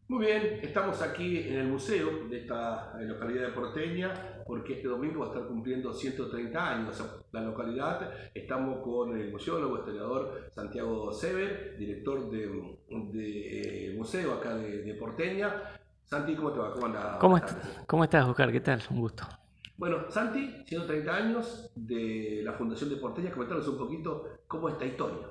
Muy bien, estamos aquí en el museo de esta localidad de Porteña porque este domingo va a estar cumpliendo 130 años la localidad. Estamos con el museólogo, historiador Santiago Sever, director de museo acá de Porteña. Santi, ¿cómo te va? ¿Cómo anda? ¿Cómo, Buenas tardes. cómo estás, Oscar? ¿Qué tal? Un gusto. Bueno, Santi, 130 años de la Fundación de Porteña, comentanos un poquito cómo es esta historia.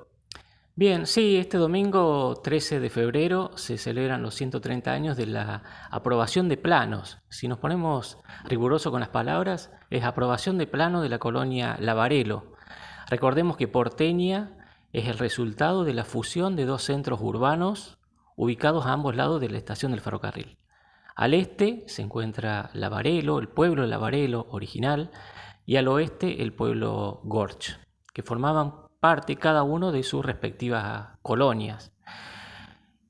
Bien, sí, este domingo 13 de febrero se celebran los 130 años de la aprobación de planos. Si nos ponemos riguroso con las palabras, es aprobación de plano de la colonia Lavarelo. Recordemos que Porteña es el resultado de la fusión de dos centros urbanos ubicados a ambos lados de la estación del ferrocarril. Al este se encuentra Lavarelo, el pueblo Lavarelo original, y al oeste el pueblo Gorch, que formaban parte cada uno de sus respectivas colonias.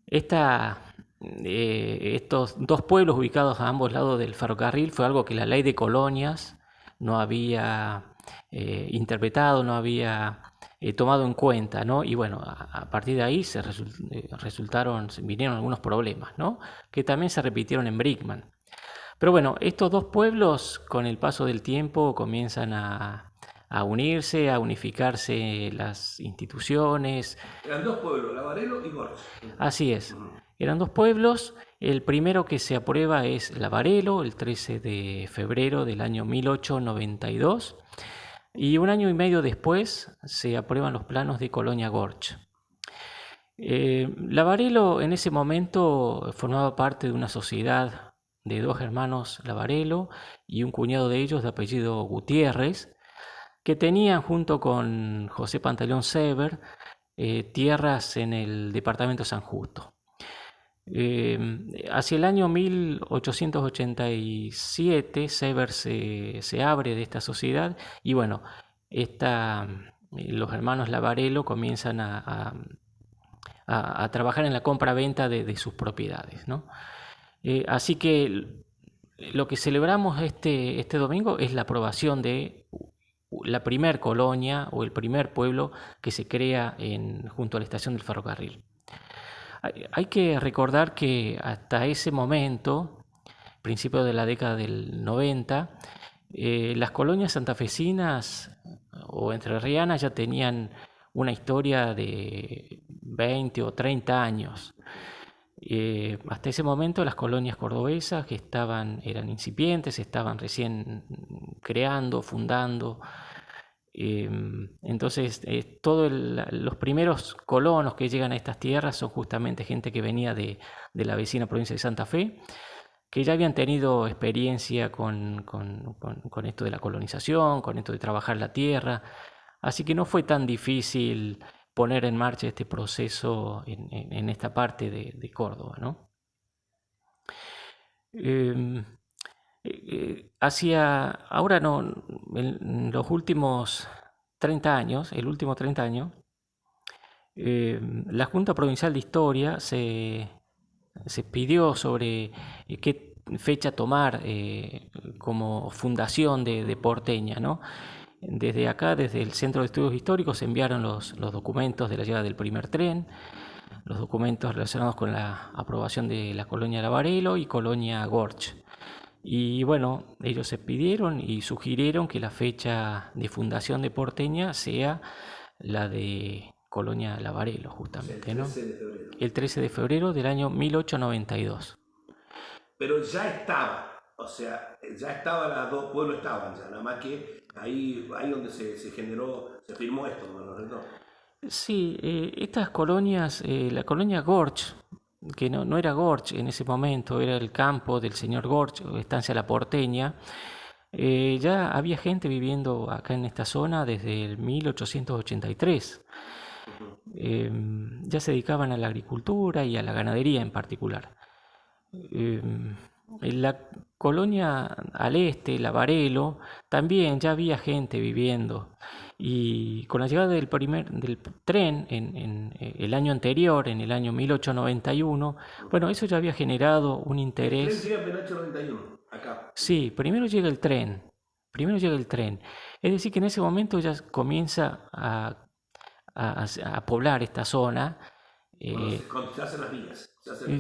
Esta, estos dos pueblos ubicados a ambos lados del ferrocarril fue algo que la ley de colonias no había interpretado, no había tomado en cuenta, ¿no? Y bueno, a partir de ahí vinieron algunos problemas, ¿no? Que también se repitieron en Brickman. Pero bueno, estos dos pueblos con el paso del tiempo comienzan a unirse, a unificarse las instituciones. Eran dos pueblos, Lavarelo y Gorch. Así es, Ujú. eran dos pueblos. El primero que se aprueba es Lavarelo, el 13 de febrero del año 1892. Y un año y medio después se aprueban los planos de Colonia Gorch. Lavarelo en ese momento formaba parte de una sociedad de dos hermanos Lavarelo y un cuñado de ellos de apellido Gutiérrez, que tenían junto con José Pantaleón Sever tierras en el departamento de San Justo. Hacia el año 1887 Sever se abre de esta sociedad y bueno, esta, los hermanos Lavarelo comienzan a trabajar en la compra-venta de sus propiedades, ¿no? Así que lo que celebramos este domingo es la aprobación de la primer colonia o el primer pueblo que se crea junto a la estación del ferrocarril. Hay que recordar que hasta ese momento, principio de la década del 90, las colonias santafesinas o entrerrianas ya tenían una historia de 20 o 30 años. Hasta ese momento las colonias cordobesas que eran incipientes, estaban recién creando, fundando. Entonces, los primeros colonos que llegan a estas tierras son justamente gente que venía de la vecina provincia de Santa Fe, que ya habían tenido experiencia con esto de la colonización, con esto de trabajar la tierra, así que no fue tan difícil poner en marcha este proceso en esta parte de Córdoba, ¿no? Eh, ahora no, en los últimos 30 años, el último 30 años, la Junta Provincial de Historia se pidió sobre qué fecha tomar como fundación de Porteña, ¿no? Desde acá, desde el Centro de Estudios Históricos, se enviaron los documentos de la llegada del primer tren, los documentos relacionados con la aprobación de la colonia Lavarelo y colonia Gorch. Y bueno, ellos se pidieron y sugirieron que la fecha de fundación de Porteña sea la de Colonia Lavarelo, O sea, el justamente, ¿no? 13 de febrero. El 13 de febrero del año 1892. Pero ya estaba, o sea, ya estaba, los dos pueblos estaban ya, nada más que ahí donde se generó, se firmó esto, ¿no? Sí, estas colonias, la colonia Gorch, que no era Gorch en ese momento, era el campo del señor Gorch, o estancia La Porteña, ya había gente viviendo acá en esta zona desde el 1883. Ujú. Eh, ya se dedicaban a la agricultura y a la ganadería en particular. Eh, en la colonia al este, la Varelo, también ya había gente viviendo. Y con la llegada del tren el año anterior, en el año 1891, bueno, eso ya había generado un El tren interés. llega en 1891, acá. Sí, primero llega el tren. Es decir, que en ese momento ya comienza a poblar esta zona Cuando se hacen las vías.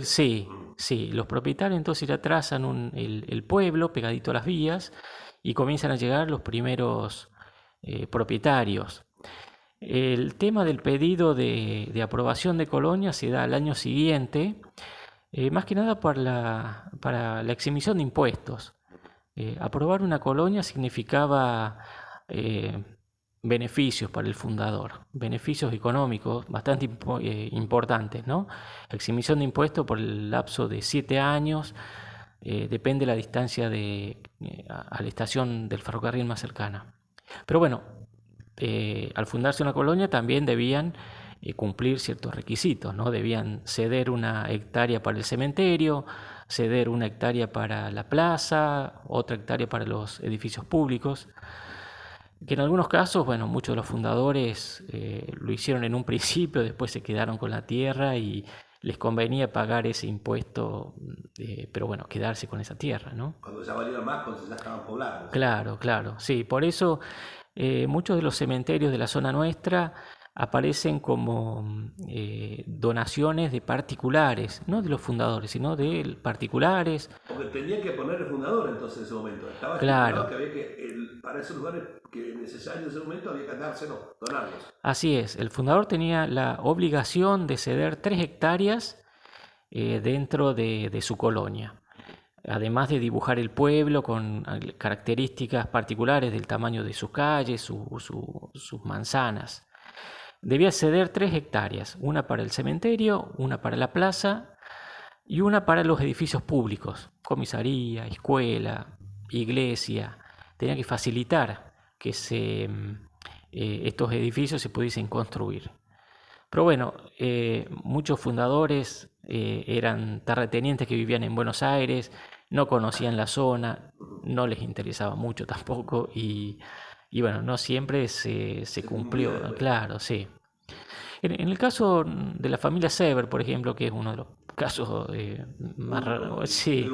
Sí, sí, los propietarios entonces ya trazan el pueblo pegadito a las vías y comienzan a llegar los primeros propietarios. El tema del pedido de aprobación de colonia se da al año siguiente, más que nada para la exhibición de impuestos. Aprobar una colonia significaba eh, beneficios para el fundador, beneficios económicos bastante importantes, ¿no? Exhibición de impuestos por el lapso de 7 años, depende de la distancia a la estación del ferrocarril más cercana. Pero bueno, al fundarse una colonia también debían cumplir ciertos requisitos, ¿no? Debían ceder una hectárea para el cementerio, ceder una hectárea para la plaza, otra hectárea para los edificios públicos, que en algunos casos, bueno, muchos de los fundadores lo hicieron en un principio, después se quedaron con la tierra y les convenía pagar ese impuesto, pero bueno, quedarse con esa tierra, ¿no? Cuando ya valieron más, cuando ya estaban poblados. Claro, claro, sí, por eso muchos de los cementerios de la zona nuestra aparecen como donaciones de particulares, no de los fundadores, sino de particulares. Porque tenía que poner el fundador entonces en ese momento. Estaba Claro, estipulado que había para esos lugares que necesarios en ese momento había que dárselos, donarlos. así es. El fundador tenía la obligación de ceder 3 hectáreas dentro de su colonia, además de dibujar el pueblo con características particulares del tamaño de sus calles, sus manzanas. Debía ceder 3 hectáreas, una para el cementerio, una para la plaza y una para los edificios públicos, comisaría, escuela, iglesia. Tenía que facilitar que estos edificios se pudiesen construir. Pero bueno, muchos fundadores eran terratenientes que vivían en Buenos Aires, no conocían la zona, no les interesaba mucho tampoco y bueno, no siempre se cumplió, claro, sí. En el caso de la familia Sever, por ejemplo, que es uno de los casos más raros, sí,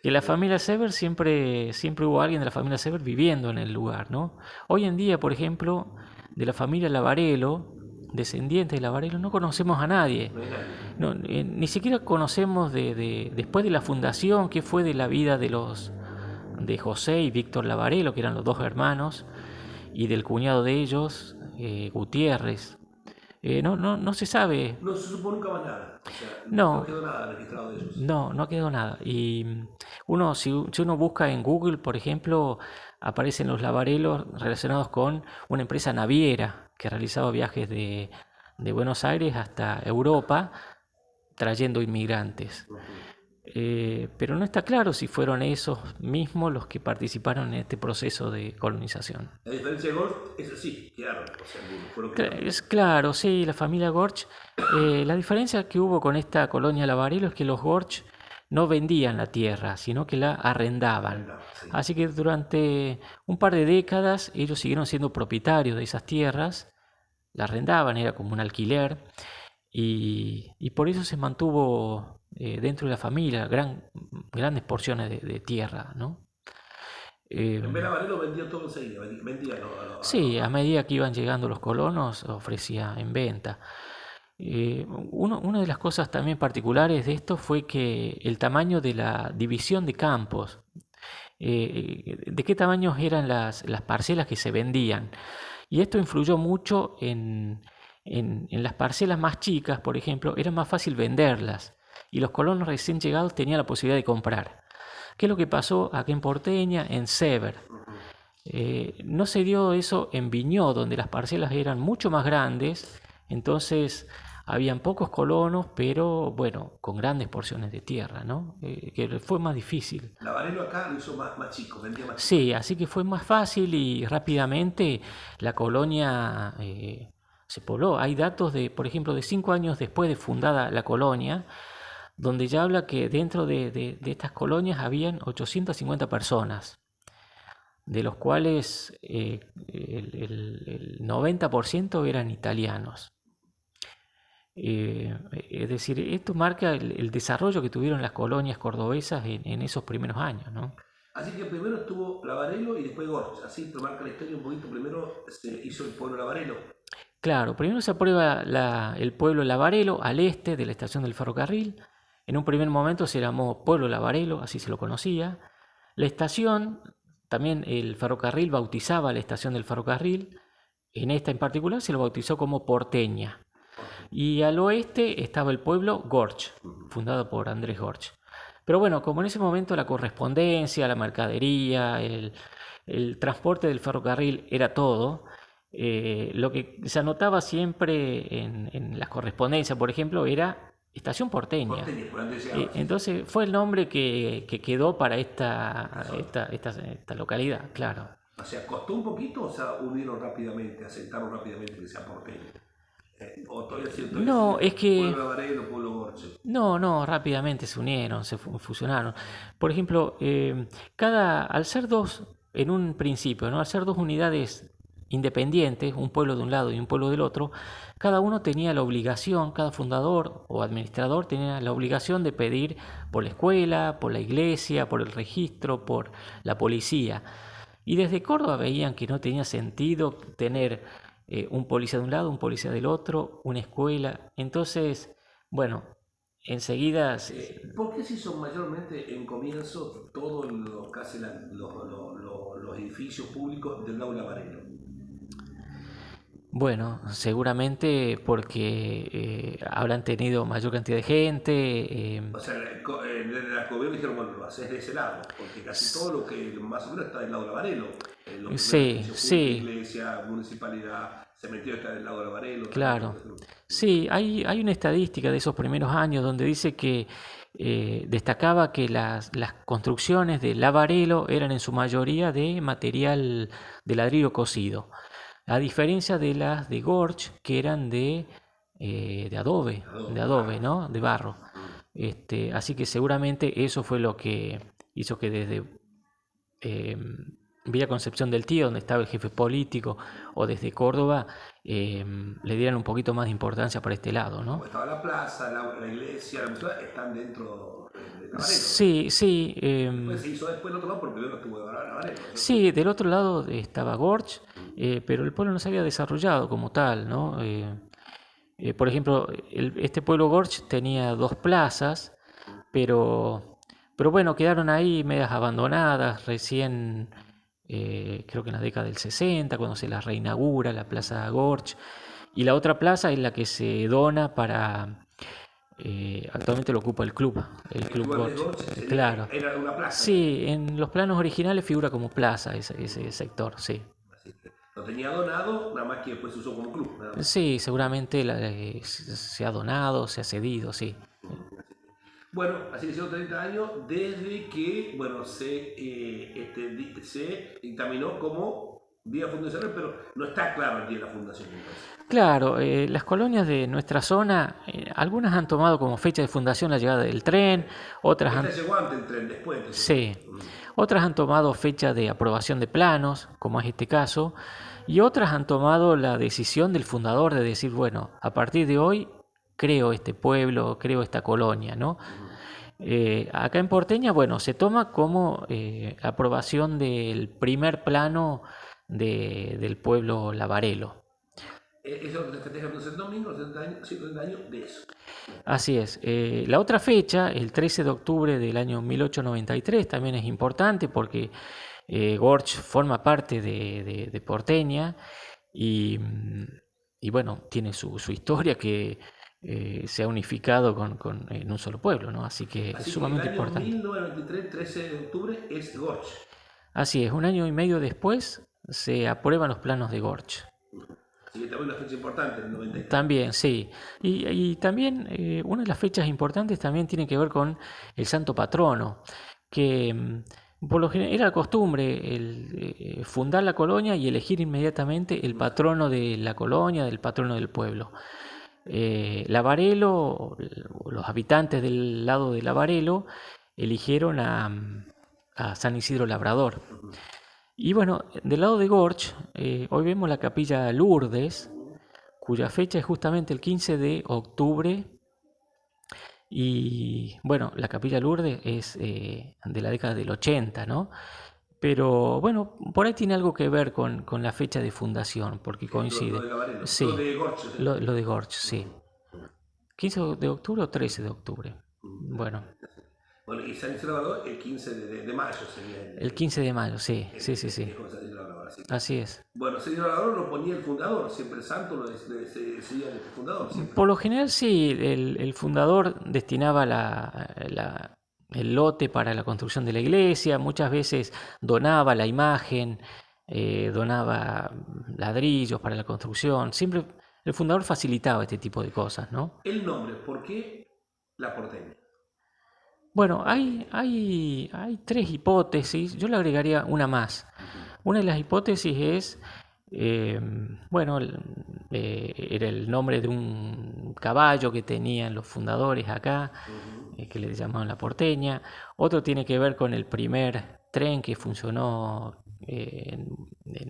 que la familia Sever siempre hubo alguien de la familia Sever viviendo en el lugar, ¿no? Hoy en día, por ejemplo, de la familia Lavarello, descendientes de Lavarello, no conocemos a nadie. No, ni siquiera conocemos después de la fundación qué fue de la vida de José y Víctor Lavarello, que eran los dos hermanos, y del cuñado de ellos, Gutiérrez. No se sabe. No se supo nunca más nada. O sea, no No, quedó nada registrado de ellos. no quedó nada. Y si uno busca en Google, por ejemplo, aparecen los Lavarelos relacionados con una empresa naviera que realizaba viajes de Buenos Aires hasta Europa trayendo inmigrantes. Pero no está claro si fueron esos mismos los que participaron en este proceso de colonización. La diferencia de Golf es así, quedaron. O sea, fueron quedando. Es claro, sí, la familia Gorch. La diferencia que hubo con esta colonia Lavarelo es que los Gorch no vendían la tierra, sino que la arrendaban. Sí. Así que durante un par de décadas ellos siguieron siendo propietarios de esas tierras, la arrendaban, era como un alquiler, y por eso se mantuvo dentro de la familia grandes porciones de tierra, ¿no? En vez de Varelo vendía todo enseguida, vendía Sí, a medida que iban llegando los colonos, ofrecía en venta. Una de las cosas también particulares de esto fue que el tamaño de la división de campos, de qué tamaños eran las parcelas que se vendían. Y esto influyó mucho en las parcelas más chicas, por ejemplo, era más fácil venderlas y los colonos recién llegados tenían la posibilidad de comprar. ¿Qué es lo que pasó aquí en Porteña, en Sever? No se dio eso en Viñó, donde las parcelas eran mucho más grandes, entonces habían pocos colonos, pero bueno, con grandes porciones de tierra, ¿no? Que fue más difícil. La Varelo acá lo hizo más chico, vendía más chico. Sí, así que fue más fácil y rápidamente la colonia se pobló. Hay datos por ejemplo, de 5 años después de fundada la colonia, donde ya habla que dentro de estas colonias habían 850 personas, de los cuales el 90% eran italianos. Es decir, esto marca el desarrollo que tuvieron las colonias cordobesas en esos primeros años, ¿no? Así que primero estuvo Lavarelo y después Gorch. Así te marca la historia un poquito. Primero se hizo el pueblo Lavarelo. Claro, primero se aprueba el pueblo Lavarelo al este de la estación del ferrocarril. En un primer momento se llamó Pueblo Lavarelo, así se lo conocía. La estación, también el ferrocarril bautizaba la estación del ferrocarril. En esta en particular se lo bautizó como Porteña. Y al oeste estaba el pueblo Gorch, fundado por Andrés Gorch. Pero bueno, como en ese momento la correspondencia, la mercadería, el transporte del ferrocarril era todo, lo que se anotaba siempre en las correspondencias, por ejemplo, era Estación Porteña. Porteña, por antes decía, Entonces fue el nombre que quedó para esta zona. esta localidad, claro. O sea, ¿costó un poquito o sea, unirlo rápidamente, asentaron rápidamente que sea porteño? O todavía No, sigue es que Pueblo Lavarelo, Pueblo Gorche. no, rápidamente se unieron, se fusionaron. Por ejemplo, al ser dos, en un principio, ¿no? Al ser dos unidades independientes, un pueblo de un lado y un pueblo del otro, cada uno tenía la obligación, cada fundador o administrador tenía la obligación de pedir por la escuela, por la iglesia, por el registro, por la policía. Y desde Córdoba veían que no tenía sentido tener un policía de un lado, un policía del otro, una escuela. Entonces, bueno, enseguida... ¿Por qué se hizo mayormente en comienzo todos los, casi los edificios públicos del lado Lavarelo? Bueno, seguramente porque habrán tenido mayor cantidad de gente. O sea, desde la gobierno dijeron, bueno, lo haces de ese lado, porque casi todo lo que más o menos está del lado Lavarelo. Los primeros Sí, edificios públicos, sí, iglesia, municipalidad, cementerio está del lado Lavarelo. claro. Sí, hay una estadística de esos primeros años donde dice que destacaba que las construcciones de Lavarelo eran en su mayoría de material de ladrillo cocido, a diferencia de las de Gorch, que eran de adobe, ¿no? De barro. Así que seguramente eso fue lo que hizo que desde eh, Villa Concepción del Tío, donde estaba el jefe político, o desde Córdoba, le dieran un poquito más de importancia para este lado, ¿no? Como estaba la plaza, la iglesia, la museo, están dentro de Lavarelo. Sí, sí. Después se hizo después el otro lado porque primero estuvo de Lavarelo, ¿cierto? Sí, del otro lado estaba Gorch, pero el pueblo no se había desarrollado como tal, ¿no? Por ejemplo, este pueblo Gorch tenía dos plazas, pero bueno, quedaron ahí medias abandonadas, recién, creo que en la década del 60, cuando se las reinaugura la Plaza Gorch, y la otra plaza es la que se dona para... actualmente lo ocupa el El Club lugar de Gorch, Gorge claro. era una plaza. Sí, en los planos originales figura como plaza ese sector, sí. Así que lo tenía donado, nada más que después se usó como club. Nada más. Sí, seguramente se ha donado, se ha cedido, sí. Bueno, así que 130 años desde que bueno, se dictaminó como Día Fundacional, pero no está claro el día de la fundación. Entonces. Claro, las colonias de nuestra zona, algunas han tomado como fecha de fundación la llegada del tren, otras Esta han, llegó antes el tren, después del tren. sí, otras han tomado fecha de aprobación de planos, como es este caso, y otras han tomado la decisión del fundador de decir, bueno, a partir de hoy creo este pueblo, creo esta colonia, ¿no? Acá en Porteña, bueno, se toma como aprobación del primer plano del pueblo Lavarelo. Eso se festeja el domingo, 130 años de eso. Así es. La otra fecha, el 13 de octubre del año 1893, también es importante porque Gorch forma parte de Porteña y, y bueno, tiene su historia que se ha unificado en un solo pueblo, ¿no? Así que es Así que el sumamente año importante. 1993, 13 de octubre, es Gorge. Así es, un año y medio después se aprueban los planos de Gorch. Así que también una fecha importante, el 93. También, sí. Y también una de las fechas importantes también tiene que ver con el santo patrono, que por lo general era costumbre fundar la colonia y elegir inmediatamente el patrono de la colonia, del patrono del pueblo. Lavarelo, los habitantes del lado de Lavarelo, eligieron a San Isidro Labrador. Y bueno, del lado de Gorch, hoy vemos la capilla Lourdes, cuya fecha es justamente el 15 de octubre. Y bueno, la capilla Lourdes es de la década del 80, ¿no? Pero bueno, por ahí tiene algo que ver con la fecha de fundación, porque Lo coincide. de Gabarelo, Sí, lo de Gorch. lo de Gorch, sí. 15 de octubre o 13 de octubre. Bueno, Bueno, y San Isidro Labrador el 15 de mayo sería el 15 de mayo, sí, el sí, sí, sí. festejo de San Isidro Labrador. Así que, Así es. bueno, San Isidro Labrador lo ponía el fundador, siempre el santo lo decía el fundador, siempre. Por lo general, sí, el fundador destinaba el lote para la construcción de la iglesia, muchas veces donaba la imagen, donaba ladrillos para la construcción. Siempre el fundador facilitaba este tipo de cosas, ¿no? El nombre, ¿por qué la porteña? Bueno, hay tres hipótesis, yo le agregaría una más. Una de las hipótesis es, eh, bueno, era el nombre de un caballo que tenían los fundadores acá, que le llamaban la porteña. Otro tiene que ver con el primer tren que funcionó en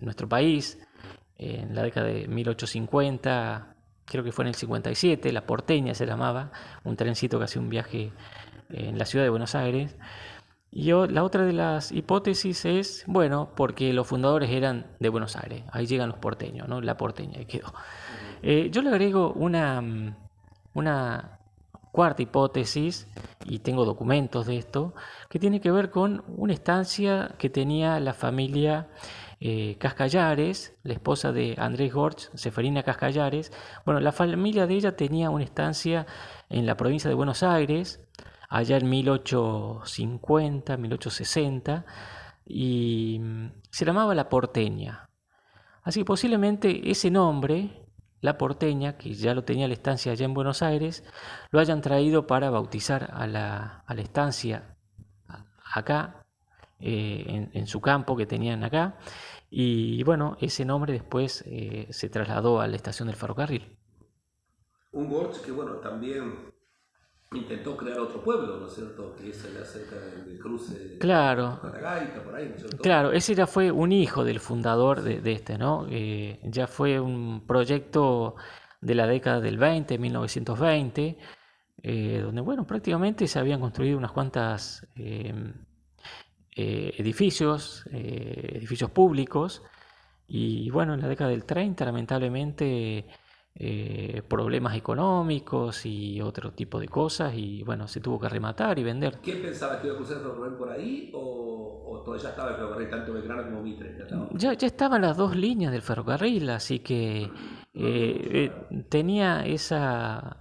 nuestro país en la década de 1850, creo que fue en el 57, la porteña se llamaba, un trencito que hacía un viaje en la ciudad de Buenos Aires. Y la otra de las hipótesis es, bueno, porque los fundadores eran de Buenos Aires, ahí llegan los porteños, ¿no? La porteña, ahí quedó. Yo le agrego una cuarta hipótesis, y tengo documentos de esto, que tiene que ver con una estancia que tenía la familia Cascallares, la esposa de Andrés Gorch, Seferina Cascallares. Bueno, la familia de ella tenía una estancia en la provincia de Buenos Aires, allá en 1850, 1860, y se llamaba La Porteña. Así que posiblemente ese nombre, La Porteña, que ya lo tenía la estancia allá en Buenos Aires, lo hayan traído para bautizar a la estancia acá, en su campo que tenían acá. Y bueno, ese nombre después se trasladó a la estación del ferrocarril. Un Gorch que, bueno, también intentó crear otro pueblo, ¿no es cierto? Que es allá cerca del cruce de Claro, Catagaita, por ahí, ¿no es cierto? claro, ese ya fue un hijo del fundador de este, ¿no? Ya fue un proyecto de la década del 20, 1920, donde, bueno, prácticamente se habían construido unas cuantas edificios públicos, y bueno, en la década del 30, lamentablemente, problemas económicos y otro tipo de cosas, y bueno, se tuvo que rematar y vender. ¿Quién pensaba que iba a cruzar el ferrocarril por ahí o todavía ya estaba el ferrocarril tanto Belgrano como Mitre? Ya estaba. Ya estaban las dos líneas del ferrocarril, así que tenía esa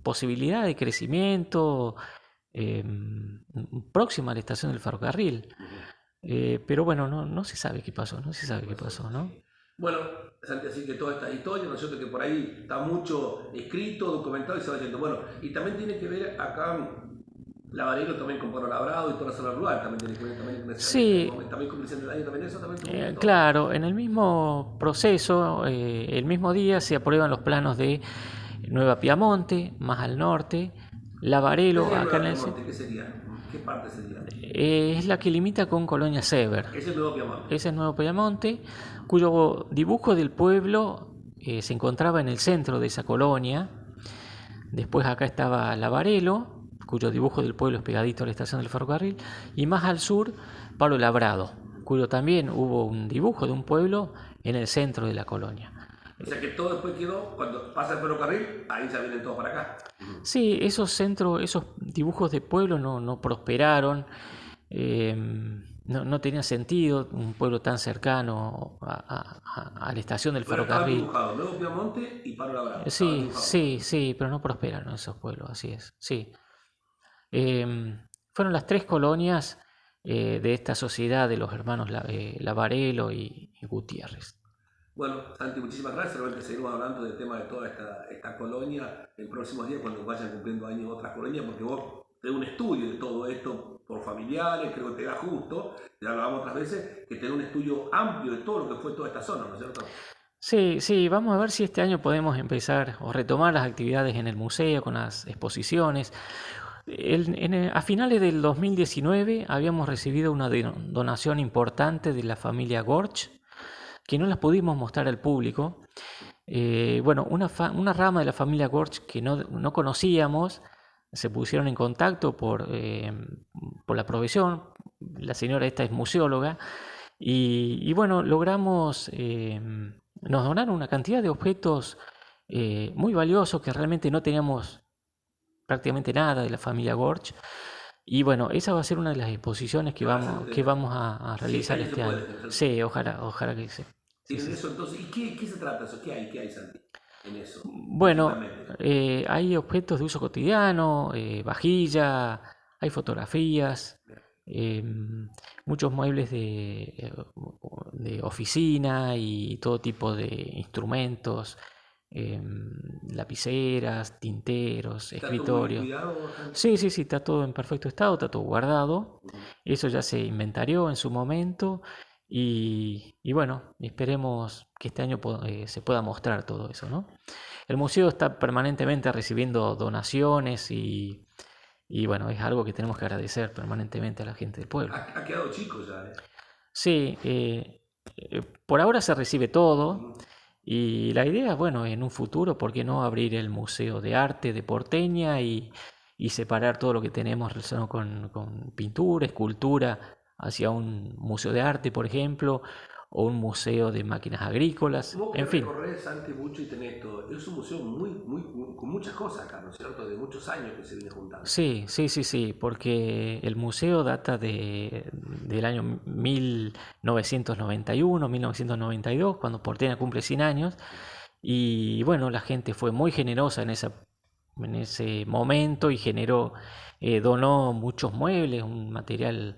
posibilidad de crecimiento eh, próxima a la estación del ferrocarril. Pero bueno, no se sabe qué pasó, no se sabe qué pasó, ¿no? Bueno, Santi, así que toda esta historia, ¿no es cierto? Que por ahí está mucho escrito, documentado y se va yendo. Bueno, y también tiene que ver acá Lavarero también con Pueblo Labrado y toda la zona rural, también tiene que ver también con ese Sí, momento, también con Vicente del Año, también eso también tuvo un montón. claro, en el mismo proceso, el mismo día se aprueban los planos de Nueva Piamonte, más al norte, ¿Qué Lavarelo, sería acá Nueva en el Piamonte? ¿Qué sería? ¿Qué parte sería? es la que limita con Colonia Sever. Es el Nuevo Piamonte. Ese es Nuevo Piamonte, cuyo dibujo del pueblo se encontraba en el centro de esa colonia. Después acá estaba Lavarelo, cuyo dibujo del pueblo es pegadito a la estación del ferrocarril. Y más al sur, Palo Labrado, cuyo también hubo un dibujo de un pueblo en el centro de la colonia. O sea que todo después quedó, cuando pasa el ferrocarril, ahí ya vienen todos para acá. Sí, esos centros, esos dibujos de pueblo no prosperaron, no tenía sentido un pueblo tan cercano a la estación del Pero estaban ferrocarril. dibujados Nuevo Piamonte y Palo Labrado. Estaban Sí, dibujados. sí, sí, pero no prosperaron esos pueblos, así es, sí. Fueron las tres colonias de esta sociedad de los hermanos Lavarelo y Gutiérrez. Bueno, Santi, muchísimas gracias. Seguramente seguimos hablando del tema de toda esta colonia en próximos días cuando vayan cumpliendo años otras colonias, porque vos tenés un estudio de todo esto por familiares, creo que te da justo, ya lo hablamos otras veces, que tenés un estudio amplio de todo lo que fue toda esta zona, ¿no es cierto? Sí, sí, vamos a ver si este año podemos empezar o retomar las actividades en el museo con las exposiciones. A finales del 2019 habíamos recibido una donación importante de la familia Gorch, que no las pudimos mostrar al público. Bueno, una rama de la familia Gorch que no conocíamos se pusieron en contacto por la provisión, la señora esta es museóloga, y bueno, logramos, nos donaron una cantidad de objetos muy valiosos que realmente no teníamos prácticamente nada de la familia Gorch. Y bueno, esa va a ser una de las exposiciones ¿Qué van a hacer que ustedes? vamos a Sí, realizar ahí se este puede año. ejercer. Sí, ojalá que sí. Sí, Tienen sí, sí. eso entonces. ¿Y qué se trata eso? ¿Qué hay, Santi, en eso? Bueno, Principalmente. hay objetos de uso cotidiano, vajilla, hay fotografías, muchos muebles de oficina y todo tipo de instrumentos, lapiceras, tinteros, ¿Está todo muy bien escritorios. cuidado, Santi? Sí, sí, sí, está todo en perfecto estado, está todo guardado. Ujú. Eso ya se inventarió en su momento y bueno, esperemos que este año se pueda mostrar todo eso, ¿no? El museo está permanentemente recibiendo donaciones y bueno, es algo que tenemos que agradecer permanentemente a la gente del pueblo. Ha quedado chico ya, ¿eh? Sí, por ahora se recibe todo Ujú. y la idea, bueno, en un futuro, ¿por qué no abrir el Museo de Arte de Porteña y separar todo lo que tenemos relacionado con pintura, escultura, hacia un museo de arte, por ejemplo, o un museo de máquinas agrícolas, Vos que en fin? recorres, Santi, mucho y tenés todo. Es un museo con muchas cosas acá, ¿no es cierto? De muchos años que se viene juntando. Sí, sí, sí, sí, porque el museo data del año 1991, 1992, cuando Porteña cumple 100 años, y bueno, la gente fue muy generosa en ese momento y donó muchos muebles, un material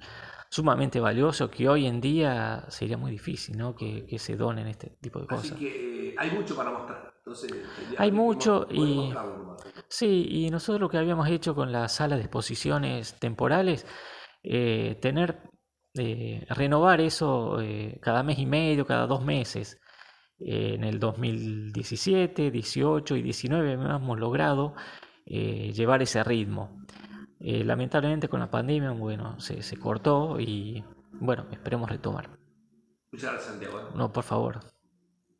sumamente valioso que hoy en día sería muy difícil, ¿no? Que se donen este tipo de Así cosas. que hay mucho para mostrar. Entonces, Hay habría que mucho poder y mostrarlo nomás. sí, y nosotros lo que habíamos hecho con la sala de exposiciones temporales, tener, renovar eso cada mes y medio, cada 2 meses. En el 2017, 18 y 19 hemos logrado llevar ese ritmo. Lamentablemente con la pandemia, bueno, se cortó y bueno, esperemos retomar. Muchas gracias, Santiago, ¿eh? No, por favor.